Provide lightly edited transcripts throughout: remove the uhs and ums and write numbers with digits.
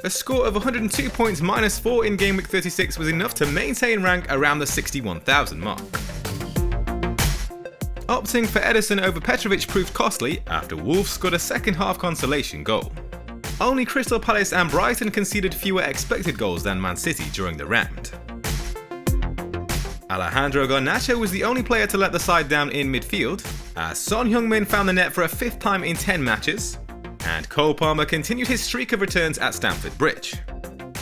A score of 102 points -4 in Game Week 36 was enough to maintain rank around the 61,000 mark. Opting for Ederson over Petrovic proved costly after Wolves scored a second half consolation goal. Only Crystal Palace and Brighton conceded fewer expected goals than Man City during the round. Alejandro Garnacho was the only player to let the side down in midfield, as Son Heung-min found the net for a 5th time in 10 matches, and Cole Palmer continued his streak of returns at Stamford Bridge.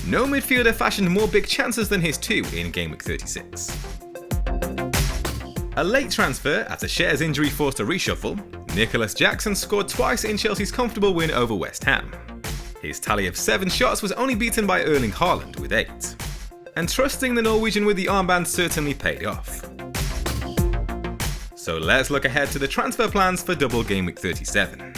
No midfielder fashioned more big chances than his two in Game Week 36. A late transfer after Cher's injury forced a reshuffle, Nicholas Jackson scored twice in Chelsea's comfortable win over West Ham. His tally of 7 shots was only beaten by Erling Haaland with 8. And trusting the Norwegian with the armband certainly paid off. So let's look ahead to the transfer plans for Double Gameweek 37.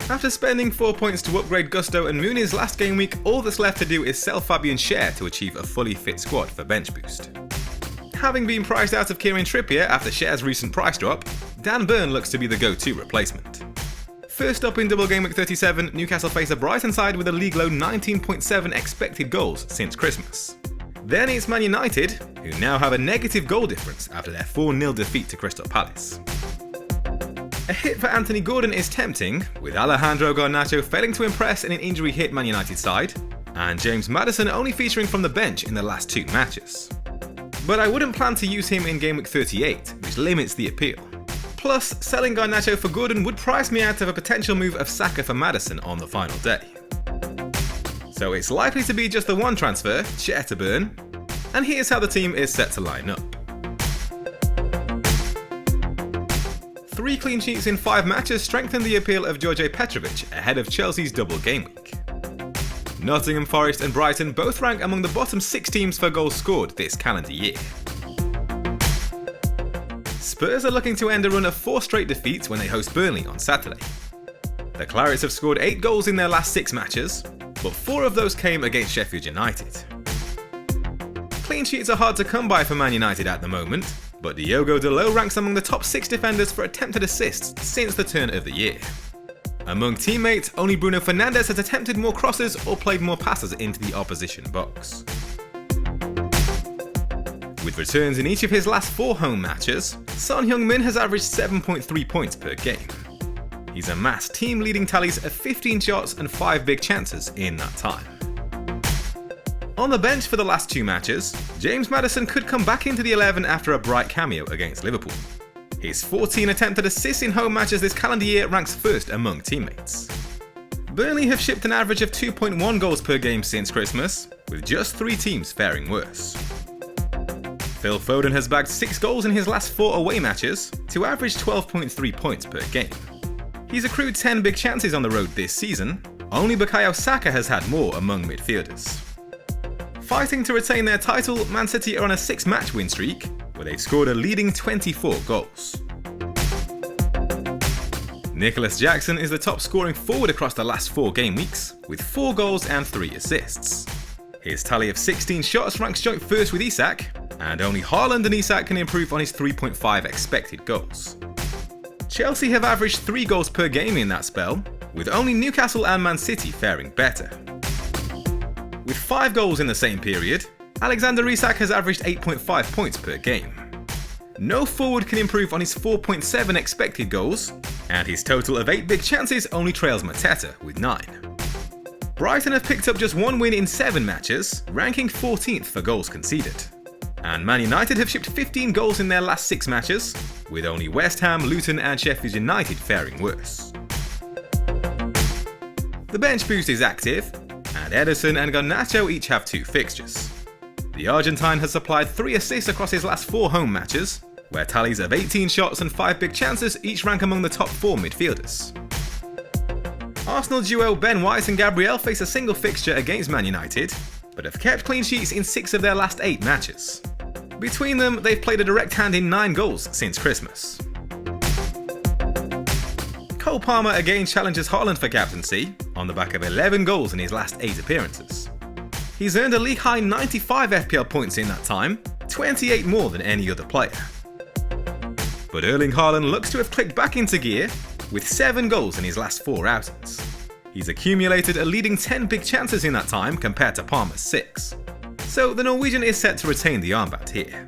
After spending 4 points to upgrade Gusto and Muniz last game week, all that's left to do is sell Fabian Cher to achieve a fully fit squad for bench boost. Having been priced out of Kieran Trippier after Cher's recent price drop, Dan Burn looks to be the go-to replacement. First up in Double Gameweek 37, Newcastle face a Brighton side with a league low 19.7 expected goals since Christmas. Then it's Man United, who now have a negative goal difference after their 4-0 defeat to Crystal Palace. A hit for Anthony Gordon is tempting, with Alejandro Garnacho failing to impress in an injury-hit Man United side, and James Maddison only featuring from the bench in the last 2 matches. But I wouldn't plan to use him in Game Week 38, which limits the appeal. Plus, selling Garnacho for Gordon would price me out of a potential move of Saka for Maddison on the final day. So it's likely to be just the one transfer, Cher to Burn, and here's how the team is set to line up. 3 clean sheets in 5 matches strengthen the appeal of Đorđe Petrovic ahead of Chelsea's Double Gameweek. Nottingham Forest and Brighton both rank among the bottom 6 teams for goals scored this calendar year. Spurs are looking to end a run of 4 straight defeats when they host Burnley on Saturday. The Clarets have scored 8 goals in their last 6 matches, but 4 of those came against Sheffield United. Clean sheets are hard to come by for Man United at the moment, but Diogo Dalot ranks among the top 6 defenders for attempted assists since the turn of the year. Among teammates, only Bruno Fernandes has attempted more crosses or played more passes into the opposition box. With returns in each of his last 4 home matches, Son Heung-min has averaged 7.3 points per game. He's amassed team-leading tallies of 15 shots and 5 big chances in that time. On the bench for the last 2 matches, James Maddison could come back into the 11 after a bright cameo against Liverpool. His 14 attempted assists in home matches this calendar year ranks first among teammates. Burnley have shipped an average of 2.1 goals per game since Christmas, with just 3 teams faring worse. Phil Foden has bagged 6 goals in his last 4 away matches to average 12.3 points per game. He's accrued 10 big chances on the road this season, only Bukayo Saka has had more among midfielders. Fighting to retain their title, Man City are on a 6-match win streak, where they've scored a leading 24 goals. Nicholas Jackson is the top scoring forward across the last 4 game weeks, with 4 goals and 3 assists. His tally of 16 shots ranks joint first with Isak, and only Haaland and Isak can improve on his 3.5 expected goals. Chelsea have averaged 3 goals per game in that spell, with only Newcastle and Man City faring better. With 5 goals in the same period, Alexander Isak has averaged 8.5 points per game. No forward can improve on his 4.7 expected goals, and his total of 8 big chances only trails Mateta with 9. Brighton have picked up just 1 win in 7 matches, ranking 14th for goals conceded. And Man United have shipped 15 goals in their last 6 matches, with only West Ham, Luton and Sheffield United faring worse. The bench boost is active, and Ederson and Garnacho each have 2 fixtures. The Argentine has supplied 3 assists across his last 4 home matches, where tallies of 18 shots and 5 big chances each rank among the top 4 midfielders. Arsenal duo Ben White and Gabriel face a single fixture against Man United, but have kept clean sheets in 6 of their last 8 matches. Between them, they've played a direct hand in 9 goals since Christmas. Cole Palmer again challenges Haaland for captaincy, on the back of 11 goals in his last 8 appearances. He's earned a league-high 95 FPL points in that time, 28 more than any other player. But Erling Haaland looks to have clicked back into gear, with 7 goals in his last 4 outings. He's accumulated a leading 10 big chances in that time compared to Palmer's 6. So the Norwegian is set to retain the armband here.